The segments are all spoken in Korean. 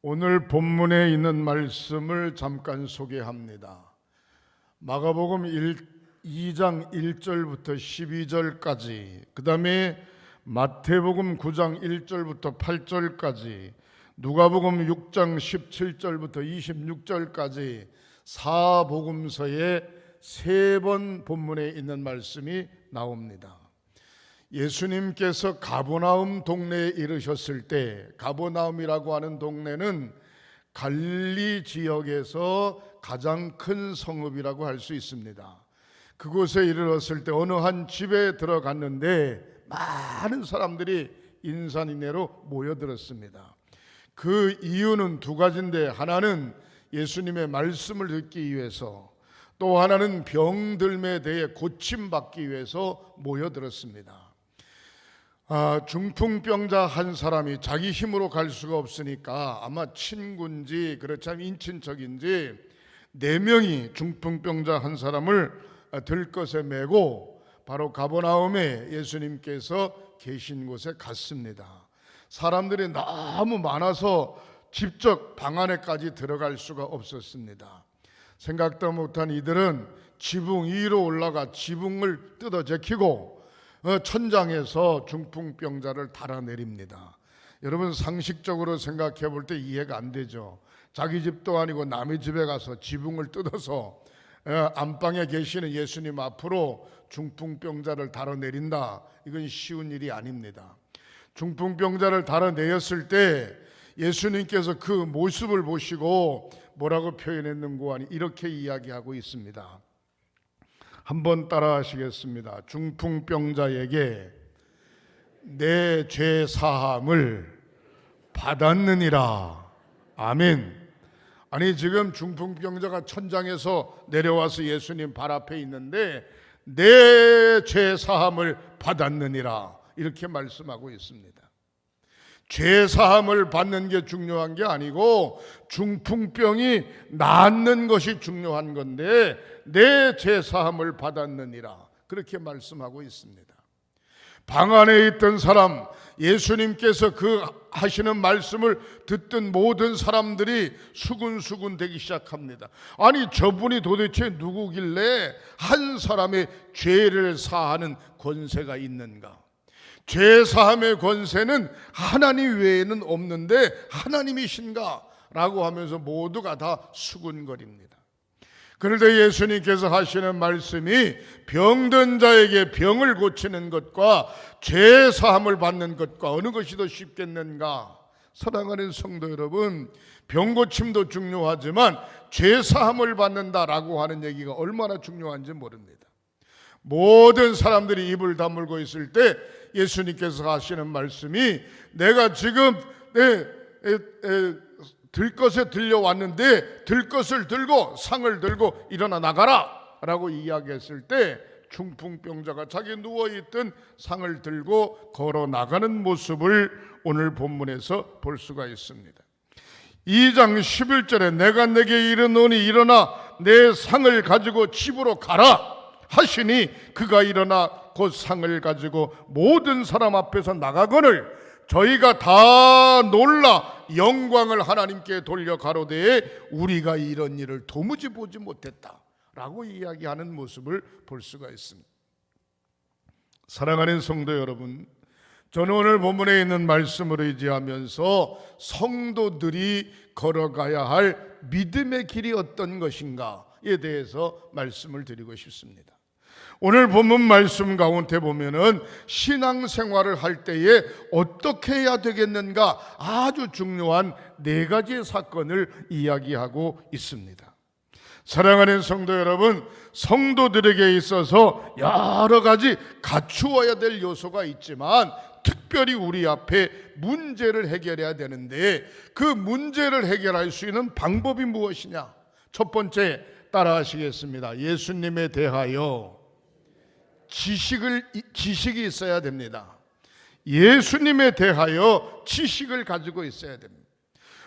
오늘 본문에 있는 말씀을 잠깐 소개합니다. 마가복음 2장 1절부터 12절까지, 그 다음에 마태복음 9장 1절부터 8절까지, 누가복음 6장 17절부터 26절까지 사복음서에 세 번 본문에 있는 말씀이 나옵니다. 예수님께서 가버나움 동네에 이르셨을 때, 가버나움이라고 하는 동네는 갈릴리 지역에서 가장 큰 성읍이라고 할 수 있습니다. 그곳에 이르렀을 때 어느 한 집에 들어갔는데 많은 사람들이 인산인해로 모여들었습니다. 그 이유는 두 가지인데, 하나는 예수님의 말씀을 듣기 위해서, 또 하나는 병들매 대해 고침받기 위해서 모여들었습니다. 중풍병자 한 사람이 자기 힘으로 갈 수가 없으니까 아마 친구인지 그렇지 않으면 인친척인지 4명이 중풍병자 한 사람을 들것에 메고 바로 가버나움에 예수님께서 계신 곳에 갔습니다. 사람들이 너무 많아서 직접 방 안에까지 들어갈 수가 없었습니다. 생각도 못한 이들은 지붕 위로 올라가 지붕을 뜯어 제키고 천장에서 중풍병자를 달아내립니다. 여러분, 상식적으로 생각해 볼 때 이해가 안 되죠. 자기 집도 아니고 남의 집에 가서 지붕을 뜯어서 안방에 계시는 예수님 앞으로 중풍병자를 달아내린다. 이건 쉬운 일이 아닙니다. 중풍병자를 달아내었을 때 예수님께서 그 모습을 보시고 뭐라고 표현했는고 하니 이렇게 이야기하고 있습니다. 한번 따라 하시겠습니다. 중풍병자에게 내 죄 사함을 받았느니라. 아멘. 아니, 지금 중풍병자가 천장에서 내려와서 예수님 발 앞에 있는데 내 죄 사함을 받았느니라, 이렇게 말씀하고 있습니다. 죄 사함을 받는 게 중요한 게 아니고 중풍병이 낫는 것이 중요한 건데 내 죄 사함을 받았느니라, 그렇게 말씀하고 있습니다. 방 안에 있던 사람, 예수님께서 그 하시는 말씀을 듣던 모든 사람들이 수군수군 되기 시작합니다. 아니, 저분이 도대체 누구길래 한 사람의 죄를 사하는 권세가 있는가? 죄 사함의 권세는 하나님 외에는 없는데 하나님이신가? 라고 하면서 모두가 다 수군거립니다. 그런데 예수님께서 하시는 말씀이 병든 자에게 병을 고치는 것과 죄 사함을 받는 것과 어느 것이 더 쉽겠는가? 사랑하는 성도 여러분, 병 고침도 중요하지만 죄 사함을 받는다라고 하는 얘기가 얼마나 중요한지 모릅니다. 모든 사람들이 입을 다물고 있을 때 예수님께서 하시는 말씀이, 내가 지금 들것에 들려왔는데 들것을 들고 상을 들고 일어나 나가라 라고 이야기했을 때 중풍병자가 자기 누워있던 상을 들고 걸어 나가는 모습을 오늘 본문에서 볼 수가 있습니다. 2장 11절에 내가 내게 이르노니 일어나 내 상을 가지고 집으로 가라 하시니 그가 일어나 곧 상을 가지고 모든 사람 앞에서 나가거늘 저희가 다 놀라 영광을 하나님께 돌려 가로되 우리가 이런 일을 도무지 보지 못했다 라고 이야기하는 모습을 볼 수가 있습니다. 사랑하는 성도 여러분, 저는 오늘 본문에 있는 말씀을 의지하면서 성도들이 걸어가야 할 믿음의 길이 어떤 것인가에 대해서 말씀을 드리고 싶습니다. 오늘 본문 말씀 가운데 보면은 신앙생활을 할 때에 어떻게 해야 되겠는가 아주 중요한 4가지의 사건을 이야기하고 있습니다. 사랑하는 성도 여러분, 성도들에게 있어서 여러 가지 갖추어야 될 요소가 있지만 특별히 우리 앞에 문제를 해결해야 되는데 그 문제를 해결할 수 있는 방법이 무엇이냐? 첫 번째, 따라 하시겠습니다. 예수님에 대하여 지식이 있어야 됩니다. 예수님에 대하여 지식을 가지고 있어야 됩니다.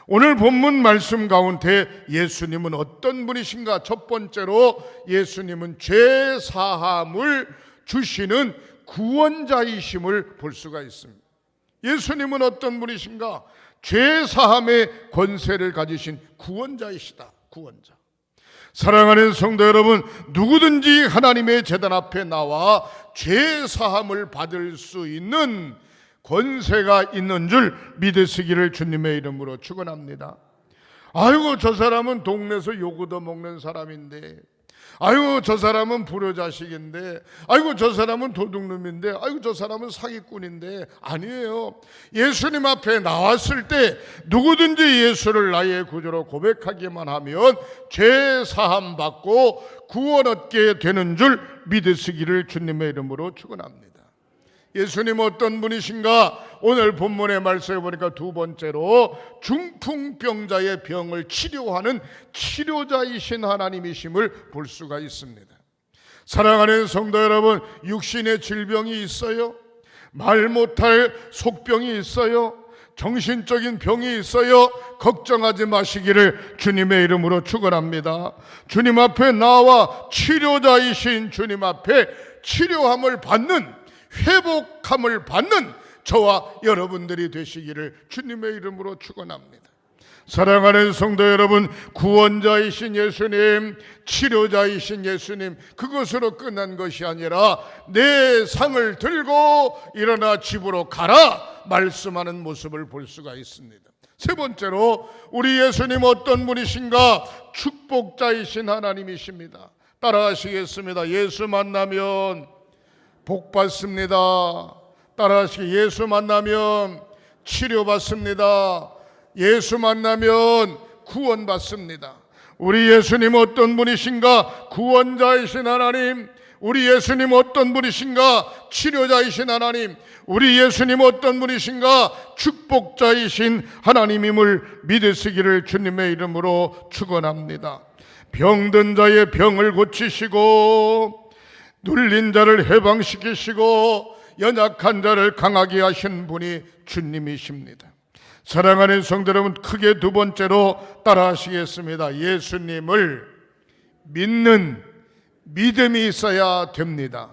오늘 본문 말씀 가운데 예수님은 어떤 분이신가? 첫 번째로 예수님은 죄 사함을 주시는 구원자이심을 볼 수가 있습니다. 예수님은 어떤 분이신가? 죄 사함의 권세를 가지신 구원자이시다. 구원자. 사랑하는 성도 여러분, 누구든지 하나님의 제단 앞에 나와 죄 사함을 받을 수 있는 권세가 있는 줄 믿으시기를 주님의 이름으로 축원합니다. 아이고, 저 사람은 동네에서 욕 얻어먹는 사람인데, 아이고, 저 사람은 불효자식인데, 아이고, 저 사람은 도둑놈인데, 아이고, 저 사람은 사기꾼인데. 아니에요. 예수님 앞에 나왔을 때 누구든지 예수를 나의 구주로 고백하기만 하면 죄 사함 받고 구원 얻게 되는 줄 믿으시기를 주님의 이름으로 축원합니다. 예수님 어떤 분이신가? 오늘 본문의 말씀에 보니까 두 번째로 중풍병자의 병을 치료하는 치료자이신 하나님이심을 볼 수가 있습니다. 사랑하는 성도 여러분, 육신의 질병이 있어요? 말 못할 속병이 있어요? 정신적인 병이 있어요? 걱정하지 마시기를 주님의 이름으로 축원합니다. 주님 앞에 나와 치료자이신 주님 앞에 치료함을 받는, 회복함을 받는 저와 여러분들이 되시기를 주님의 이름으로 축원합니다. 사랑하는 성도 여러분, 구원자이신 예수님, 치료자이신 예수님, 그것으로 끝난 것이 아니라 내 상을 들고 일어나 집으로 가라 말씀하는 모습을 볼 수가 있습니다. 세 번째로 우리 예수님 어떤 분이신가? 축복자이신 하나님이십니다. 따라하시겠습니다. 예수 만나면 복 받습니다. 따라하시기. 예수 만나면 치료받습니다. 예수 만나면 구원 받습니다. 우리 예수님 어떤 분이신가? 구원자이신 하나님. 우리 예수님 어떤 분이신가? 치료자이신 하나님. 우리 예수님 어떤 분이신가? 축복자이신 하나님임을 믿으시기를 주님의 이름으로 축원합니다. 병든 자의 병을 고치시고 눌린 자를 해방시키시고 연약한 자를 강하게 하신 분이 주님이십니다. 사랑하는 성도 여러분, 크게 두 번째로 따라하시겠습니다. 예수님을 믿는 믿음이 있어야 됩니다.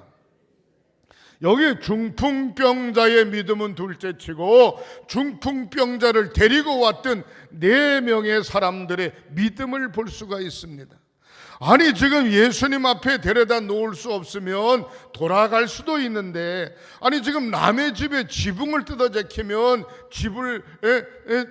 여기 중풍병자의 믿음은 둘째치고 중풍병자를 데리고 왔던 4명의 사람들의 믿음을 볼 수가 있습니다. 아니, 지금 예수님 앞에 데려다 놓을 수 없으면 돌아갈 수도 있는데, 아니 지금 남의 집에 지붕을 뜯어제키면 집을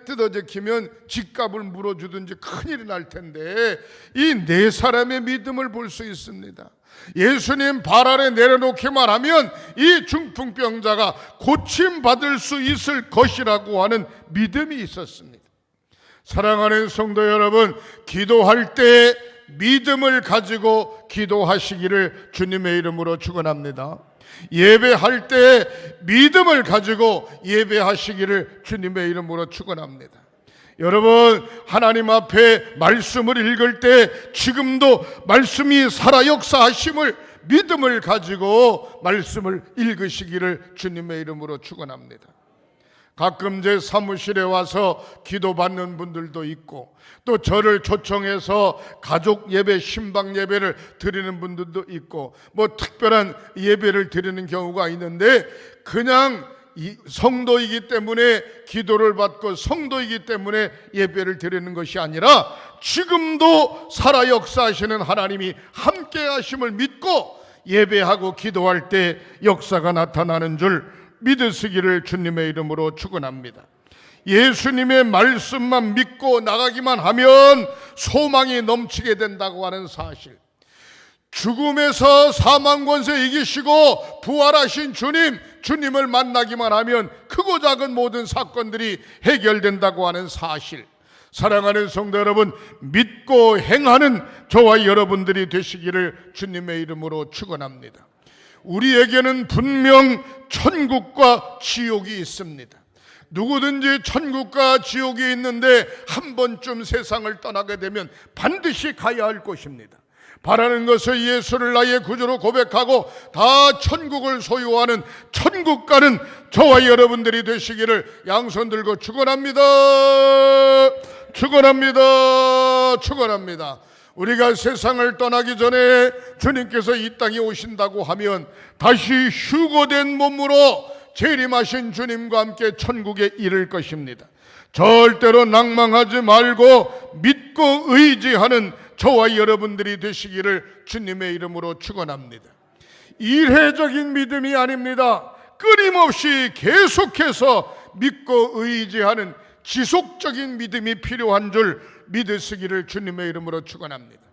뜯어제키면 집값을 물어주든지 큰일이 날 텐데 이 4사람의 믿음을 볼 수 있습니다. 예수님 발 아래 내려놓기만 하면 이 중풍병자가 고침받을 수 있을 것이라고 하는 믿음이 있었습니다. 사랑하는 성도 여러분, 기도할 때 믿음을 가지고 기도하시기를 주님의 이름으로 축원합니다. 예배할 때 믿음을 가지고 예배하시기를 주님의 이름으로 축원합니다. 여러분, 하나님 앞에 말씀을 읽을 때 지금도 말씀이 살아 역사하심을 믿음을 가지고 말씀을 읽으시기를 주님의 이름으로 축원합니다. 가끔 제 사무실에 와서 기도받는 분들도 있고, 또 저를 초청해서 가족 예배, 신방 예배를 드리는 분들도 있고, 뭐 특별한 예배를 드리는 경우가 있는데, 그냥 성도이기 때문에 기도를 받고 성도이기 때문에 예배를 드리는 것이 아니라 지금도 살아 역사하시는 하나님이 함께 하심을 믿고 예배하고 기도할 때 역사가 나타나는 줄 믿으시기를 주님의 이름으로 축원합니다. 예수님의 말씀만 믿고 나가기만 하면 소망이 넘치게 된다고 하는 사실, 죽음에서 사망 권세 이기시고 부활하신 주님을 만나기만 하면 크고 작은 모든 사건들이 해결된다고 하는 사실, 사랑하는 성도 여러분, 믿고 행하는 저와 여러분들이 되시기를 주님의 이름으로 축원합니다. 우리에게는 분명 천국과 지옥이 있습니다. 누구든지 천국과 지옥이 있는데 한 번쯤 세상을 떠나게 되면 반드시 가야 할 곳입니다. 바라는 것은 예수를 나의 구주로 고백하고 다 천국을 소유하는 천국 가는 저와 여러분들이 되시기를 양손 들고 축원합니다. 축원합니다. 축원합니다. 우리가 세상을 떠나기 전에 주님께서 이 땅에 오신다고 하면 다시 휴거된 몸으로 재림하신 주님과 함께 천국에 이를 것입니다. 절대로 낭망하지 말고 믿고 의지하는 저와 여러분들이 되시기를 주님의 이름으로 축원합니다. 일회적인 믿음이 아닙니다. 끊임없이 계속해서 믿고 의지하는 지속적인 믿음이 필요한 줄 믿으시기를 주님의 이름으로 축원합니다.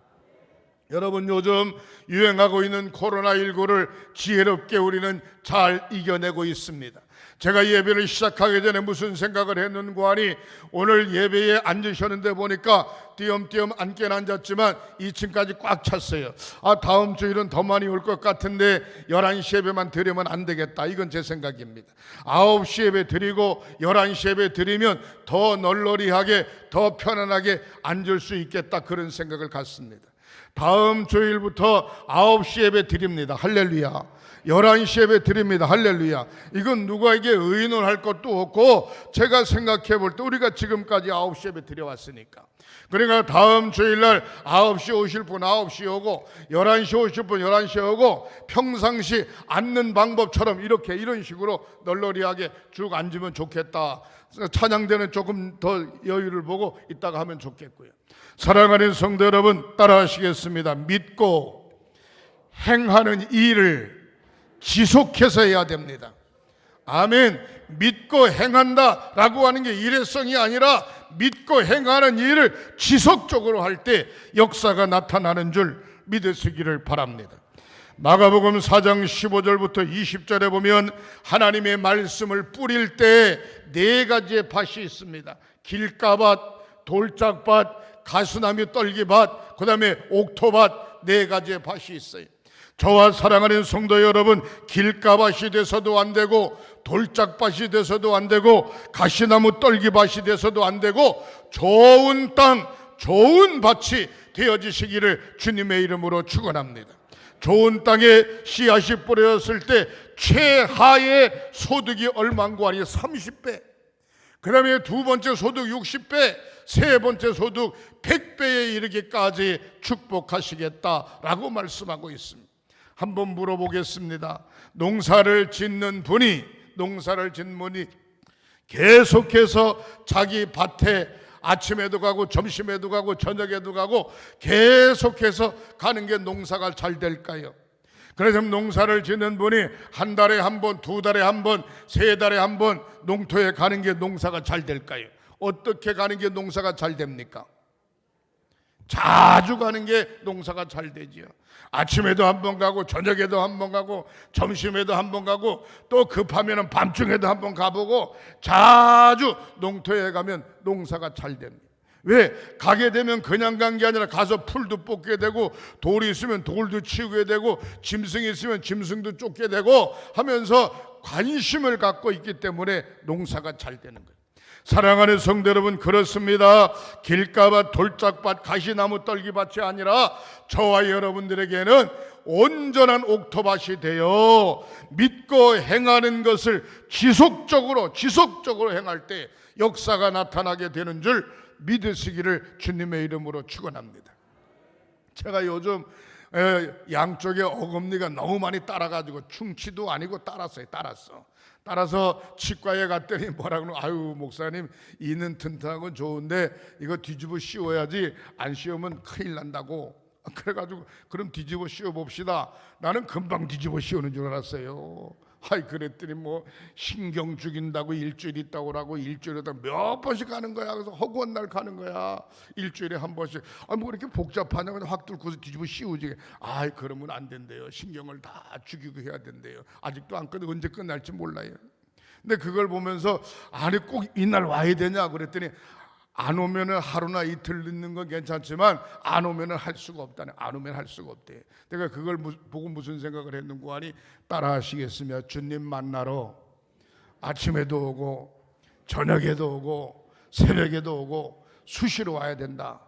여러분, 요즘 유행하고 있는 코로나19를 지혜롭게 우리는 잘 이겨내고 있습니다. 제가 예배를 시작하기 전에 무슨 생각을 했는고 하니, 오늘 예배에 앉으셨는데 보니까 띄엄띄엄 앉긴 앉았지만 2층까지 꽉 찼어요. 다음 주일은 더 많이 올 것 같은데 11시 예배만 드리면 안 되겠다. 이건 제 생각입니다. 9시 예배 드리고 11시 예배 드리면 더 널널히하게, 더 편안하게 앉을 수 있겠다, 그런 생각을 갖습니다. 다음 주일부터 9시 예배 드립니다. 할렐루야. 11시 예배 드립니다. 할렐루야. 이건 누구에게 의논할 것도 없고, 제가 생각해 볼 때 우리가 지금까지 9시 예배 드려왔으니까, 그러니까 다음 주일날 9시 오실 분 9시 오고, 11시 오실 분 11시에 오고, 평상시 앉는 방법처럼 이런 식으로 널널히하게 쭉 앉으면 좋겠다. 찬양대는 조금 더 여유를 보고 이따가 하면 좋겠고요. 사랑하는 성도 여러분, 따라하시겠습니다. 믿고 행하는 일을 지속해서 해야 됩니다. 아멘. 믿고 행한다라고 하는 게 일회성이 아니라 믿고 행하는 일을 지속적으로 할 때 역사가 나타나는 줄 믿으시기를 바랍니다. 마가복음 4장 15절부터 20절에 보면 하나님의 말씀을 뿌릴 때 4가지의 밭이 있습니다. 길가밭, 돌짝밭, 가수나무 떨기밭, 그 다음에 옥토밭, 4가지의 밭이 있어요. 저와 사랑하는 성도 여러분, 길가밭이 돼서도 안 되고, 돌짝밭이 돼서도 안 되고, 가시나무 떨기밭이 돼서도 안 되고, 좋은 땅, 좋은 밭이 되어지시기를 주님의 이름으로 축원합니다. 좋은 땅에 씨앗이 뿌려졌을 때 최하의 소득이 얼마인고 하니 30배, 그 다음에 두 번째 소득 60배, 세 번째 소득 100배에 이르기까지 축복하시겠다라고 말씀하고 있습니다. 한번 물어보겠습니다. 농사를 짓는 분이 계속해서 자기 밭에 아침에도 가고 점심에도 가고 저녁에도 가고 계속해서 가는 게 농사가 잘 될까요? 그래서 농사를 짓는 분이 한 달에 한 번, 두 달에 한 번, 세 달에 한 번 농토에 가는 게 농사가 잘 될까요? 어떻게 가는 게 농사가 잘 됩니까? 자주 가는 게 농사가 잘 되지요. 아침에도 한 번 가고, 저녁에도 한 번 가고, 점심에도 한 번 가고, 또 급하면 밤중에도 한 번 가보고, 자주 농토에 가면 농사가 잘 됩니다. 왜? 가게 되면 그냥 간 게 아니라 가서 풀도 뽑게 되고, 돌이 있으면 돌도 치우게 되고, 짐승이 있으면 짐승도 쫓게 되고 하면서 관심을 갖고 있기 때문에 농사가 잘 되는 거예요. 사랑하는 성도 여러분, 그렇습니다. 길가밭, 돌짝밭, 가시나무 떨기밭이 아니라 저와 여러분들에게는 온전한 옥토밭이 되어 믿고 행하는 것을 지속적으로 행할 때 역사가 나타나게 되는 줄 믿으시기를 주님의 이름으로 축원합니다. 제가 요즘 양쪽에 어금니가 너무 많이 따라가지고, 충치도 아니고 따라서 치과에 갔더니 뭐라 그러면, 아유 목사님, 이는 튼튼한 건 좋은데 이거 뒤집어 씌워야지, 안 씌우면 큰일 난다고. 그래가지고 그럼 뒤집어 씌워 봅시다. 나는 금방 뒤집어 씌우는 줄 알았어요. 그랬더니 뭐 신경 죽인다고 일주일 있다고 그러고, 일주일에다 몇 번씩 가는 거야. 그래서 허구한 날 가는 거야. 일주일에 한 번씩. 뭐 그렇게 복잡하냐고 확 뚫고서 뒤집어 씌우지. 그러면 안 된대요. 신경을 다 죽이고 해야 된대요. 아직도 안 끝나고 언제 끝날지 몰라요. 근데 그걸 보면서 꼭 이날 와야 되냐 그랬더니, 안 오면은 하루나 이틀 늦는 건 괜찮지만 안 오면은 할 수가 없다네. 안 오면 할 수가 없대. 내가 그걸 보고 무슨 생각을 했는고 하니, 따라하시겠으면 주님 만나러 아침에도 오고 저녁에도 오고 새벽에도 오고 수시로 와야 된다,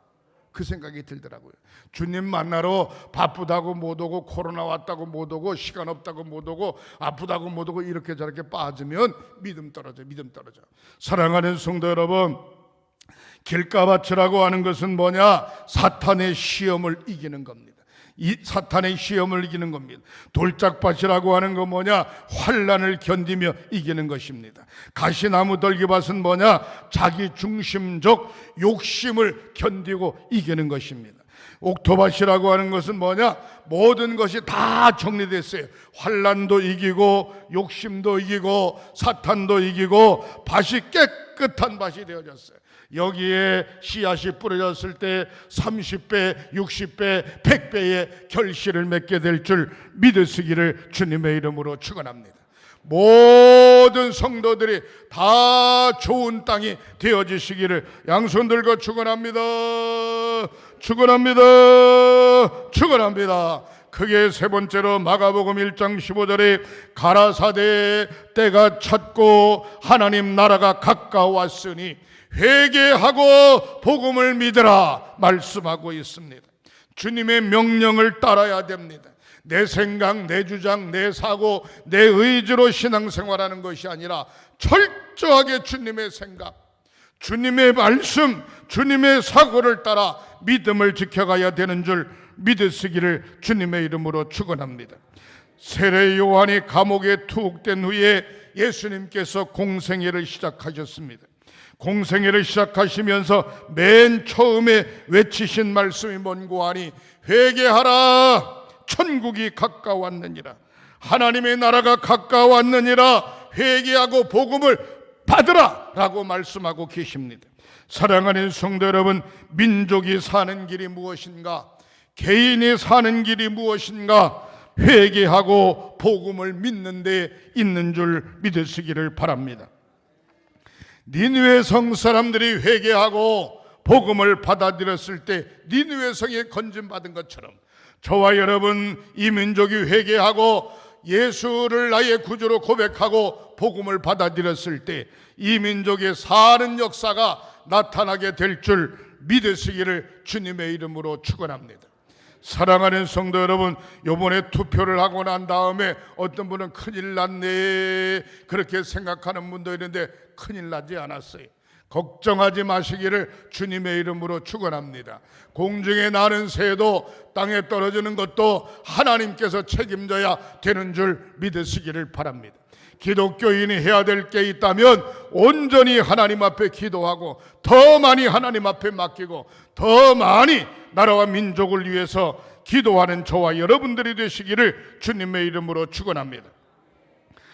그 생각이 들더라고요. 주님 만나러 바쁘다고 못 오고, 코로나 왔다고 못 오고, 시간 없다고 못 오고, 아프다고 못 오고 이렇게 저렇게 빠지면 믿음 떨어져. 사랑하는 성도 여러분, 길가밭이라고 하는 것은 뭐냐? 사탄의 시험을 이기는 겁니다. 이 사탄의 시험을 이기는 겁니다. 돌짝밭이라고 하는 건 뭐냐? 환난을 견디며 이기는 것입니다. 가시나무 덜기밭은 뭐냐? 자기 중심적 욕심을 견디고 이기는 것입니다. 옥토밭이라고 하는 것은 뭐냐? 모든 것이 다 정리됐어요. 환난도 이기고 욕심도 이기고 사탄도 이기고 밭이 깨끗한 밭이 되어졌어요. 여기에 씨앗이 뿌려졌을 때 30배, 60배, 100배의 결실을 맺게 될 줄 믿으시기를 주님의 이름으로 축원합니다. 모든 성도들이 다 좋은 땅이 되어지시기를 양손 들고 축원합니다. 축원합니다. 축원합니다. 크게 세 번째로 마가복음 1장 15절에 가라사대 때가 찼고 하나님 나라가 가까웠으니 회개하고 복음을 믿으라 말씀하고 있습니다. 주님의 명령을 따라야 됩니다. 내 생각, 내 주장, 내 사고, 내 의지로 신앙생활하는 것이 아니라 철저하게 주님의 생각, 주님의 말씀, 주님의 사고를 따라 믿음을 지켜가야 되는 줄 믿으시기를 주님의 이름으로 축원합니다. 세례 요한이 감옥에 투옥된 후에 예수님께서 공생애를 시작하셨습니다. 공생애를 시작하시면서 맨 처음에 외치신 말씀이 뭔고 하니 회개하라 천국이 가까웠느니라 하나님의 나라가 가까웠느니라 회개하고 복음을 받으라 라고 말씀하고 계십니다. 사랑하는 성도 여러분, 민족이 사는 길이 무엇인가? 개인이 사는 길이 무엇인가? 회개하고 복음을 믿는 데 있는 줄 믿으시기를 바랍니다. 니느웨 성 사람들이 회개하고 복음을 받아들였을 때 니느웨 성에 건진받은 것처럼 저와 여러분 이 민족이 회개하고 예수를 나의 구주로 고백하고 복음을 받아들였을 때 이 민족의 사는 역사가 나타나게 될 줄 믿으시기를 주님의 이름으로 축원합니다. 사랑하는 성도 여러분, 이번에 투표를 하고 난 다음에 어떤 분은 큰일 났네 그렇게 생각하는 분도 있는데 큰일 나지 않았어요. 걱정하지 마시기를 주님의 이름으로 축원합니다. 공중에 나는 새도 땅에 떨어지는 것도 하나님께서 책임져야 되는 줄 믿으시기를 바랍니다. 기독교인이 해야 될 게 있다면 온전히 하나님 앞에 기도하고 더 많이 하나님 앞에 맡기고 더 많이 나라와 민족을 위해서 기도하는 저와 여러분들이 되시기를 주님의 이름으로 축원합니다.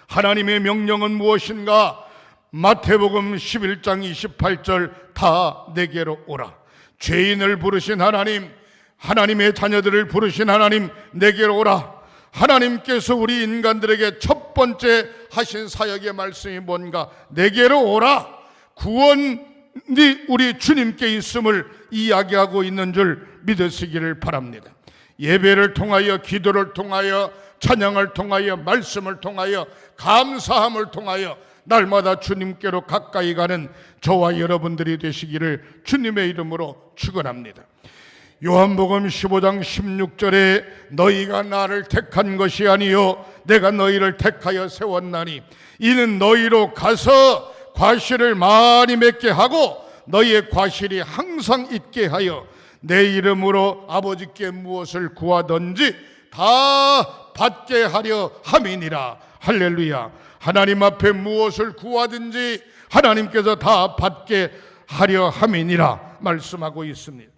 하나님의 명령은 무엇인가? 마태복음 11장 28절 다 내게로 오라. 죄인을 부르신 하나님, 하나님의 자녀들을 부르신 하나님 내게로 오라. 하나님께서 우리 인간들에게 첫 번째 하신 사역의 말씀이 뭔가? 내게로 오라. 구원이 우리 주님께 있음을 이야기하고 있는 줄 믿으시기를 바랍니다. 예배를 통하여, 기도를 통하여, 찬양을 통하여, 말씀을 통하여, 감사함을 통하여 날마다 주님께로 가까이 가는 저와 여러분들이 되시기를 주님의 이름으로 축원합니다. 요한복음 15장 16절에 너희가 나를 택한 것이 아니요 내가 너희를 택하여 세웠나니 이는 너희로 가서 과실을 많이 맺게 하고 너희의 과실이 항상 있게 하여 내 이름으로 아버지께 무엇을 구하든지 다 받게 하려 함이니라. 할렐루야. 하나님 앞에 무엇을 구하든지 하나님께서 다 받게 하려 함이니라 말씀하고 있습니다.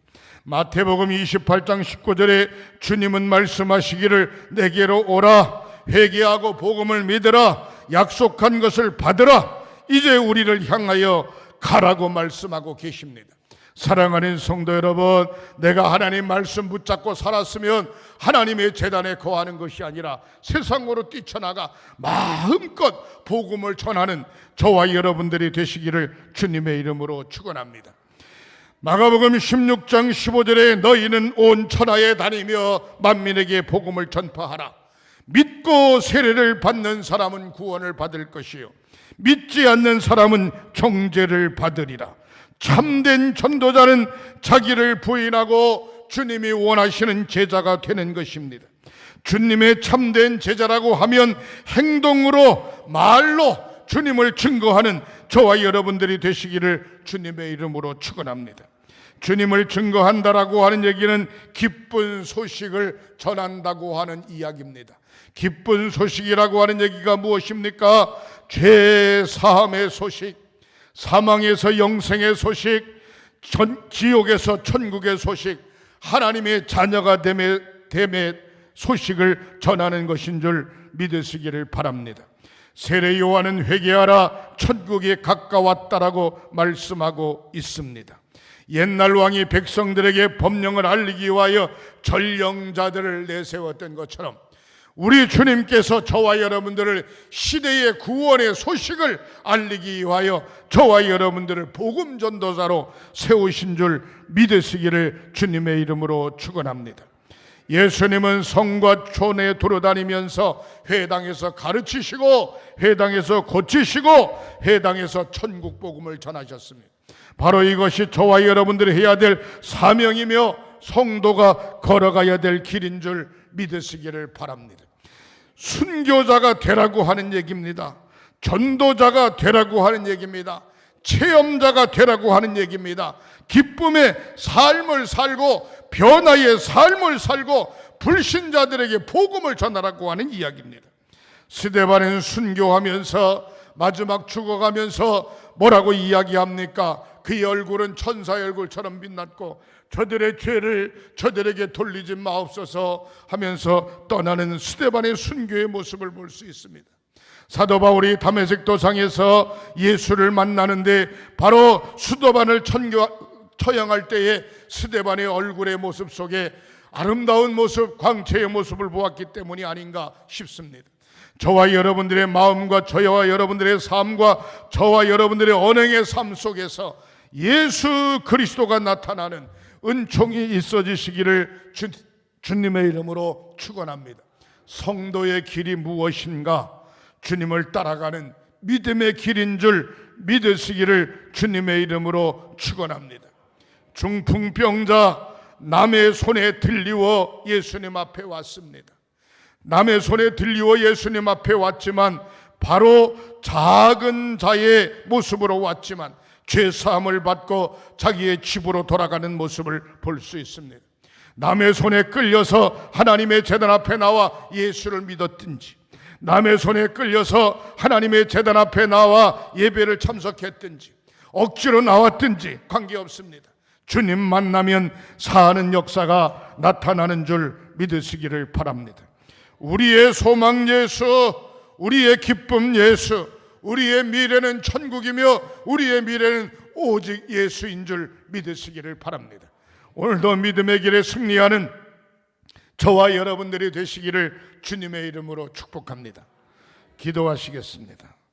마태복음 28장 19절에 주님은 말씀하시기를 내게로 오라. 회개하고 복음을 믿으라. 약속한 것을 받으라. 이제 우리를 향하여 가라고 말씀하고 계십니다. 사랑하는 성도 여러분, 내가 하나님 말씀 붙잡고 살았으면 하나님의 제단에 거하는 것이 아니라 세상으로 뛰쳐나가 마음껏 복음을 전하는 저와 여러분들이 되시기를 주님의 이름으로 축원합니다. 마가복음 16장 15절에 너희는 온 천하에 다니며 만민에게 복음을 전파하라. 믿고 세례를 받는 사람은 구원을 받을 것이요 믿지 않는 사람은 정죄를 받으리라. 참된 전도자는 자기를 부인하고 주님이 원하시는 제자가 되는 것입니다. 주님의 참된 제자라고 하면 행동으로 말로 주님을 증거하는 저와 여러분들이 되시기를 주님의 이름으로 축원합니다. 주님을 증거한다라고 하는 얘기는 기쁜 소식을 전한다고 하는 이야기입니다. 기쁜 소식이라고 하는 얘기가 무엇입니까? 죄 사함의 소식, 사망에서 영생의 소식, 지옥에서 천국의 소식, 하나님의 자녀가 됨의 소식을 전하는 것인 줄 믿으시기를 바랍니다. 세례 요한은 회개하라, 천국이 가까웠다라고 말씀하고 있습니다. 옛날 왕이 백성들에게 법령을 알리기 위하여 전령자들을 내세웠던 것처럼 우리 주님께서 저와 여러분들을 시대의 구원의 소식을 알리기 위하여 저와 여러분들을 복음 전도자로 세우신 줄 믿으시기를 주님의 이름으로 축원합니다. 예수님은 성과 촌에 돌아다니면서 회당에서 가르치시고 회당에서 고치시고 회당에서 천국 복음을 전하셨습니다. 바로 이것이 저와 여러분들이 해야 될 사명이며 성도가 걸어가야 될 길인 줄 믿으시기를 바랍니다. 순교자가 되라고 하는 얘기입니다. 전도자가 되라고 하는 얘기입니다. 체험자가 되라고 하는 얘기입니다. 기쁨의 삶을 살고 변화의 삶을 살고 불신자들에게 복음을 전하라고 하는 이야기입니다. 스데반은 순교하면서 마지막 죽어가면서 뭐라고 이야기합니까? 그의 얼굴은 천사의 얼굴처럼 빛났고 저들의 죄를 저들에게 돌리지 마옵소서 하면서 떠나는 스데반의 순교의 모습을 볼 수 있습니다. 사도 바울이 다메섹 도상에서 예수를 만나는데 바로 스데반을 처형할 때에 스데반의 얼굴의 모습 속에 아름다운 모습, 광채의 모습을 보았기 때문이 아닌가 싶습니다. 저와 여러분들의 마음과 저와 여러분들의 삶과 저와 여러분들의 언행의 삶 속에서 예수 그리스도가 나타나는 은총이 있어지시기를 주님의 이름으로 축원합니다. 성도의 길이 무엇인가? 주님을 따라가는 믿음의 길인 줄 믿으시기를 주님의 이름으로 축원합니다. 중풍병자 남의 손에 들리워 예수님 앞에 왔습니다. 남의 손에 들리워 예수님 앞에 왔지만 바로 작은 자의 모습으로 왔지만 죄사함을 받고 자기의 집으로 돌아가는 모습을 볼 수 있습니다. 남의 손에 끌려서 하나님의 제단 앞에 나와 예수를 믿었든지 남의 손에 끌려서 하나님의 제단 앞에 나와 예배를 참석했든지 억지로 나왔든지 관계없습니다. 주님 만나면 사는 역사가 나타나는 줄 믿으시기를 바랍니다. 우리의 소망 예수, 우리의 기쁨 예수, 우리의 미래는 천국이며 우리의 미래는 오직 예수인 줄 믿으시기를 바랍니다. 오늘도 믿음의 길에 승리하는 저와 여러분들이 되시기를 주님의 이름으로 축복합니다. 기도하시겠습니다.